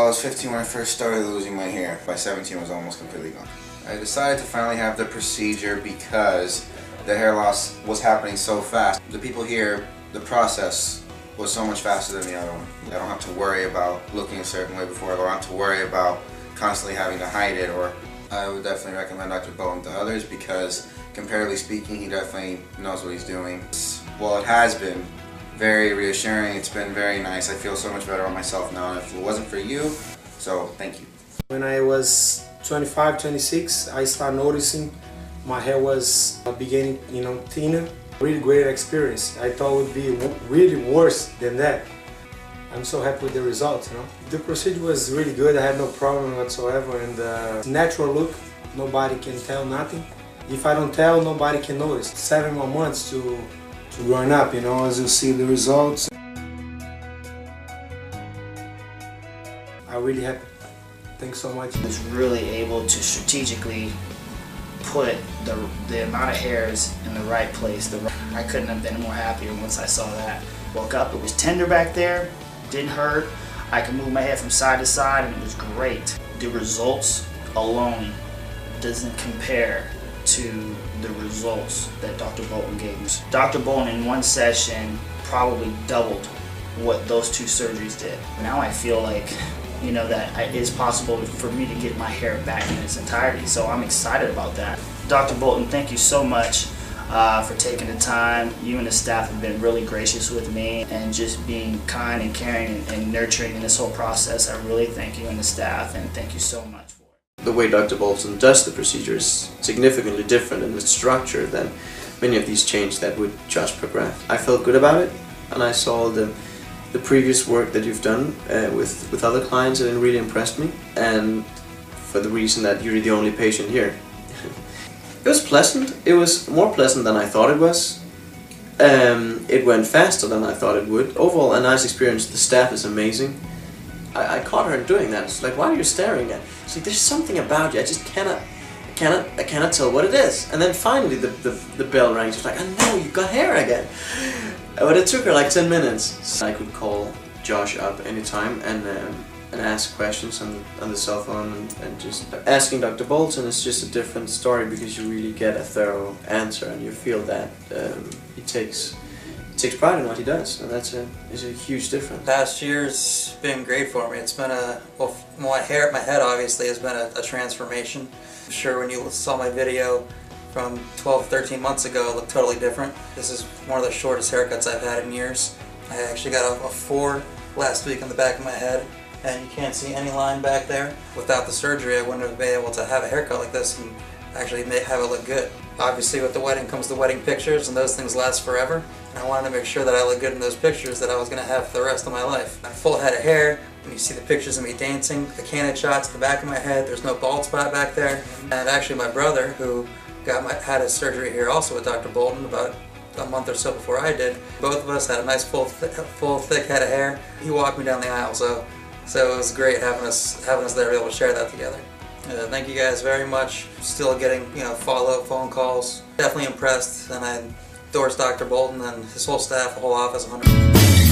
Well, I was 15 when I first started losing my hair. By 17 it was almost completely gone. I decided to finally have the procedure because the hair loss was happening so fast. The people here, the process was so much faster than the other one. I don't have to worry about looking a certain way before. I don't have to worry about constantly having to hide it. Or I would definitely recommend Dr. Bolton to others because, comparatively speaking, he definitely knows what he's doing. Well, it has been very reassuring. It's been very nice. I feel so much better on myself now, and if it wasn't for you, so thank you. When I was 25, 26, I started noticing my hair was beginning, thinner. Really great experience. I thought it would be really worse than that. I'm so happy with the results, The procedure was really good. I had no problem whatsoever, and natural look, nobody can tell nothing. If I don't tell, nobody can notice. 7 more months to growing up, as you see the results. I'm really happy. Thanks so much. I was really able to strategically put the amount of hairs in the right place. I couldn't have been more happier once I saw that. Woke up, it was tender back there, didn't hurt. I could move my head from side to side and it was great. The results alone doesn't compare to the results that Dr. Bolton gave me. Dr. Bolton in one session probably doubled what those 2 surgeries did. Now I feel like that it is possible for me to get my hair back in its entirety, so I'm excited about that. Dr. Bolton, thank you so much for taking the time. You and the staff have been really gracious with me and just being kind and caring and nurturing in this whole process. I really thank you and the staff, and thank you so much for it. The way Dr. Bolton does the procedure is significantly different in its structure than many of these changes that would just progress. I felt good about it, and I saw the previous work that you've done with other clients, and it really impressed me, and for the reason that you're the only patient here. It was pleasant. It was more pleasant than I thought it was. It went faster than I thought it would. Overall, a nice experience. The staff is amazing. I caught her doing that. It's like, why are you staring at? It's like, there's something about you. I just cannot tell what it is. And then finally the bell rang. She's like, I know, you got hair again. But it took her like 10 minutes. I could call Josh up anytime and ask questions on the cell phone, and just asking Dr. Bolton is just a different story because you really get a thorough answer and you feel that he takes pride in what he does, and that's a huge difference. Past year's been great for me. It's been my head obviously has been a transformation. I'm sure when you saw my video from 12, 13 months ago, it looked totally different. This is one of the shortest haircuts I've had in years. I actually got a 4 last week on the back of my head, and you can't see any line back there. Without the surgery, I wouldn't have been able to have a haircut like this and actually have it look good. Obviously with the wedding comes the wedding pictures, and those things last forever. And I wanted to make sure that I look good in those pictures that I was going to have for the rest of my life. A full head of hair, when you see the pictures of me dancing, the candid shots at the back of my head, there's no bald spot back there. And actually my brother, who had his surgery here also with Dr. Bolton about a month or so before I did, both of us had a nice full thick head of hair. He walked me down the aisle, so it was great having us there to be able to share that together. Thank you guys very much. Still getting follow-up phone calls. Definitely impressed, and I endorse Dr. Bolton and his whole staff, the whole office 100%.